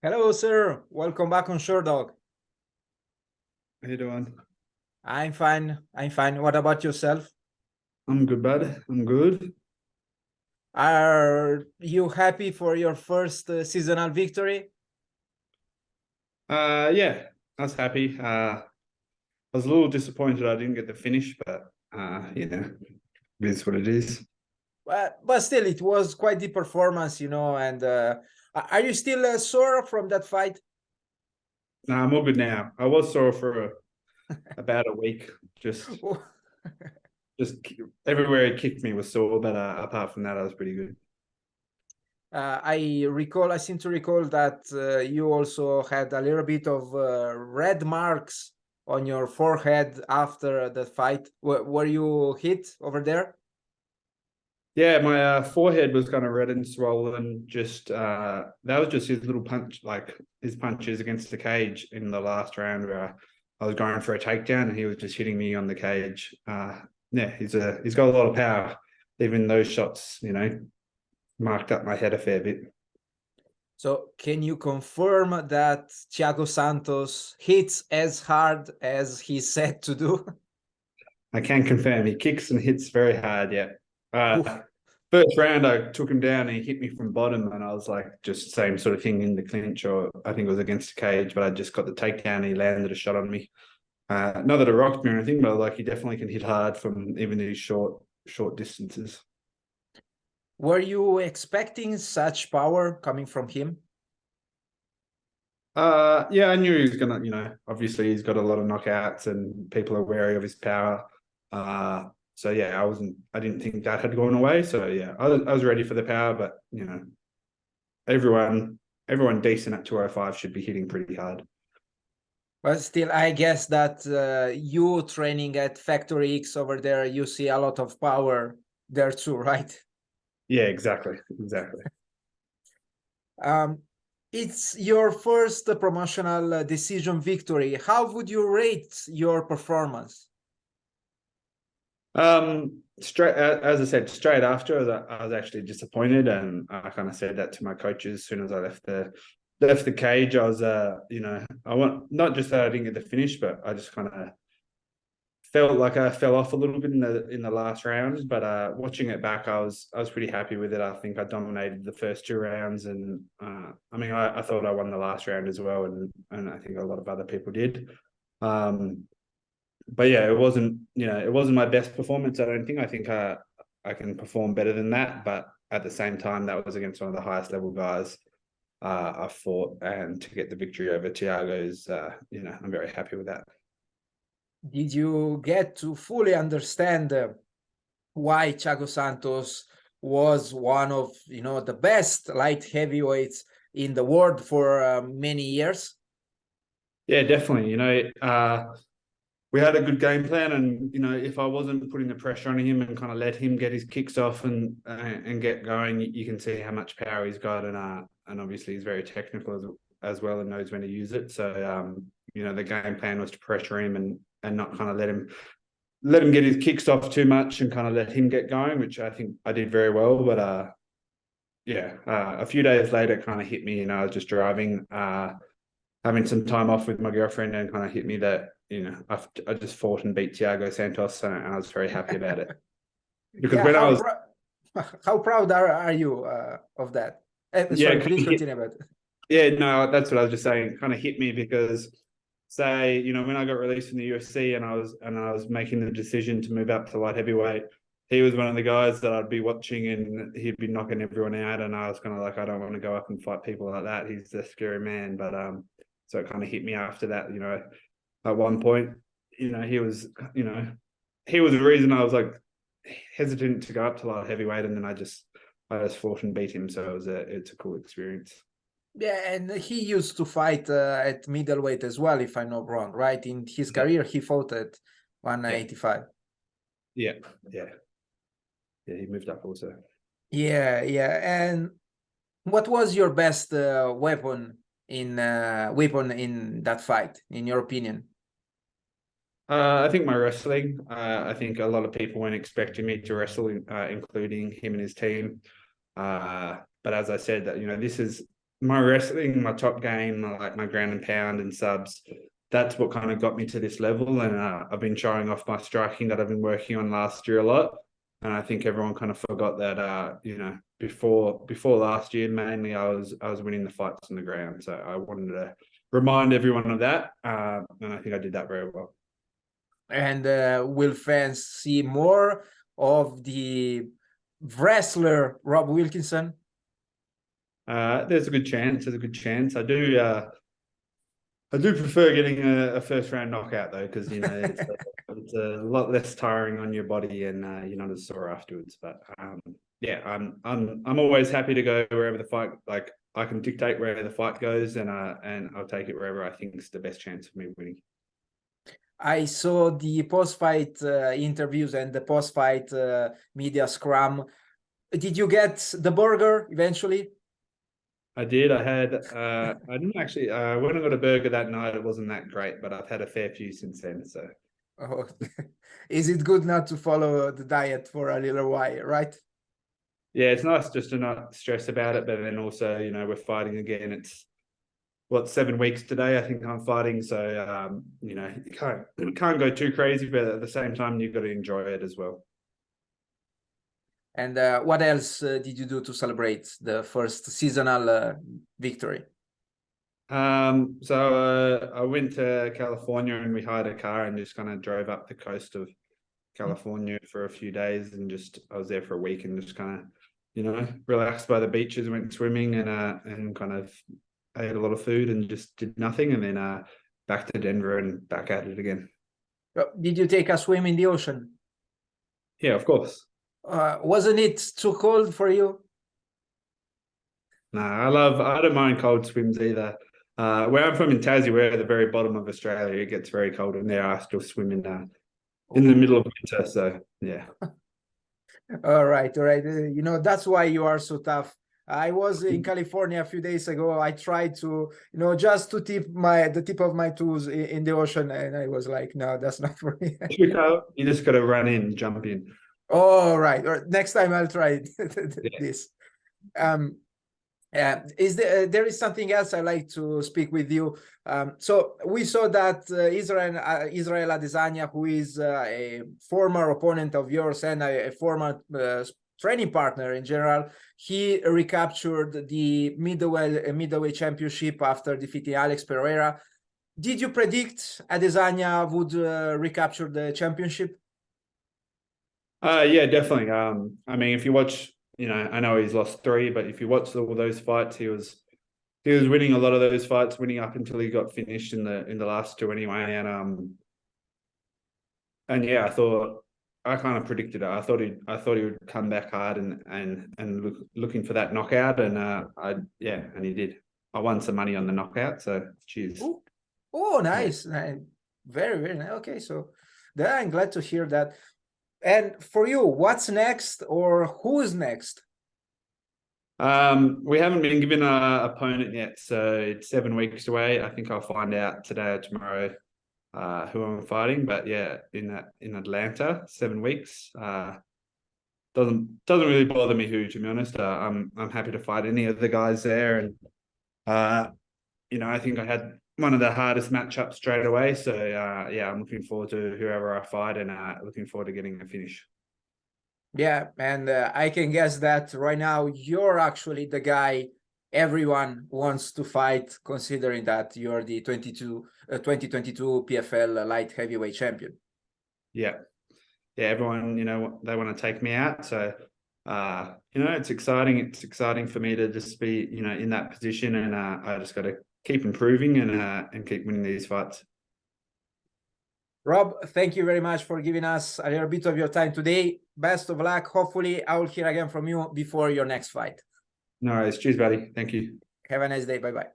Hello, sir. Welcome back on Sherdog. How you doing? I'm fine. I'm fine. What about yourself? I'm good, bud. I'm good. Are you happy for your first seasonal victory? Yeah, I was happy. I was a little disappointed I didn't get the finish, but it is what it is. But still, it was quite the performance, And are you still sore from that fight? Nah, I'm all good now. I was sore for about a week. Just everywhere it kicked me was sore, but apart from that, I was pretty good. I seem to recall that you also had a little bit of red marks on your forehead after the fight. Were you hit over there? Yeah, my forehead was kind of red and swollen. Just that was just his little punch, like his punches against the cage in the last round where I was going for a takedown and he was just hitting me on the cage. Yeah, he's got a lot of power. Even those shots, marked up my head a fair bit. So can you confirm that Thiago Santos hits as hard as he's said to do? I can confirm he kicks and hits very hard. Yeah. Oof. First round, I took him down and he hit me from bottom, and I was like, just same sort of thing in the clinch, or I think it was against the cage, but I just got the takedown and he landed a shot on me. Not that it rocked me or anything, but like he definitely can hit hard from even these short distances. Were you expecting such power coming from him? Yeah, I knew he was gonna, obviously he's got a lot of knockouts and people are wary of his power. So yeah, I didn't think that had gone away. So yeah, I was ready for the power, but everyone decent at 205 should be hitting pretty hard. But still, I guess that you training at Factory X over there, you see a lot of power there too, right? Yeah, exactly. Um, it's your first promotional decision victory. How would you rate your performance? Straight as I said, straight after I was actually disappointed, and I kind of said that to my coaches as soon as I left the cage. I was I want not just that I didn't get the finish, but I just kind of felt like I fell off a little bit in the last round. But watching it back, I was pretty happy with it. I think I dominated the first two rounds, and I thought I won the last round as well, and I think a lot of other people did. But yeah, it wasn't my best performance. I don't think. I think I can perform better than that. But at the same time, that was against one of the highest level guys I fought, and to get the victory over Thiago's, I'm very happy with that. Did you get to fully understand why Thiago Santos was one of the best light heavyweights in the world for many years? Yeah, definitely. We had a good game plan, and if I wasn't putting the pressure on him and kind of let him get his kicks off and get going, you can see how much power he's got, and obviously he's very technical as well and knows when to use it. So the game plan was to pressure him and not kind of let him get his kicks off too much and kind of let him get going, which I think I did very well. But a few days later, it kind of hit me. I was just driving, having some time off with my girlfriend, and kind of hit me that I just fought and beat Thiago Santos, and I was very happy about it. Because Yeah, when I was how proud are you of that? Sorry, please continue about it. Yeah, no, that's what I was just saying. It kind of hit me because, say, when I got released from the UFC and I was making the decision to move up to light heavyweight, he was one of the guys that I'd be watching and he'd be knocking everyone out, and I was kind of like, I don't want to go up and fight people like that. He's a scary man. But so it kind of hit me after that. At one point, he was the reason I was like hesitant to go up to light heavyweight, and then I just fought and beat him. So it's a cool experience. Yeah, and he used to fight at middleweight as well, if I'm not wrong, right? In his career, he fought at 185. Yeah. He moved up also. Yeah. And what was your best weapon in that fight, in your opinion? I think my wrestling. I think a lot of people weren't expecting me to wrestle, including him and his team. But as I said, that my wrestling, my top game, like my ground and pound and subs, that's what kind of got me to this level. And I've been showing off my striking that I've been working on last year a lot. And I think everyone kind of forgot that, before last year, mainly I was winning the fights on the ground. So I wanted to remind everyone of that. And I think I did that very well. And will fans see more of the wrestler Rob Wilkinson? There's a good chance. There's a good chance. I do prefer getting a first round knockout though, because it's a lot less tiring on your body, and you're not as sore afterwards. But I'm always happy to go wherever the fight. Like I can dictate where the fight goes, and I'll take it wherever I think is the best chance of me winning. I saw the post-fight interviews and the post-fight media scrum. Did you get the burger eventually? I did. I had. I didn't actually. When I got a burger that night, it wasn't that great, but I've had a fair few since then. So, oh, is it good not to follow the diet for a little while, right? Yeah, it's nice just to not stress about it, but then also, we're fighting again. It's 7 weeks today. I think I'm fighting, so you can't go too crazy, but at the same time, you've got to enjoy it as well. And what else did you do to celebrate the first seasonal victory? So I went to California and we hired a car and just kind of drove up the coast of California for a few days, and I was there for a week and just kind of, relaxed by the beaches, went swimming and kind of ate a lot of food and just did nothing, and then back to Denver and back at it again. Did you take a swim in the ocean? Yeah, of course. Wasn't it too cold for you? No, I don't mind cold swims either. Where I'm from in Tassie, we're at the very bottom of Australia. It gets very cold, and there I still swim in the middle of winter. So yeah. All right. That's why you are so tough. I was in California a few days ago. I tried to, just to the tip of my toes in the ocean, and I was like, no, that's not for me. You just got to run in, jump in. All right. Next time I'll try this. There is something else I'd like to speak with you. So we saw that Israel Adesanya, who is a former opponent of yours and a former training partner in general, he recaptured the middleweight championship after defeating Alex Pereira. Did you predict Adesanya would recapture the championship? Yeah, definitely. I mean, if you watch, I know he's lost 3, but if you watch all those fights, he was winning a lot of those fights, winning up until he got finished in the last 2 anyway. And yeah, I kind of predicted it. I thought he would come back hard and looking for that knockout, and and he did. I won some money on the knockout, so cheers. Oh, nice. Yeah. Very, very nice. Okay, so then I'm glad to hear that. And for you, what's next, or who's next? We haven't been given an opponent yet, so it's 7 weeks away. I think I'll find out today or tomorrow who I'm fighting. But yeah, in Atlanta, 7 weeks. Doesn't really bother me who, to be honest. I'm happy to fight any of the guys there, and I think I had one of the hardest matchups straight away. So I'm looking forward to whoever I fight, and looking forward to getting a finish. Yeah, and I can guess that right now you're actually the guy everyone wants to fight, considering that you're the 2022 PFL light heavyweight champion. Yeah, everyone, they want to take me out. So, it's exciting. It's exciting for me to just be, in that position, and I just got to keep improving and keep winning these fights. Rob, thank you very much for giving us a little bit of your time today. Best of luck. Hopefully, I will hear again from you before your next fight. No worries. Cheers, buddy. Thank you. Have a nice day. Bye-bye.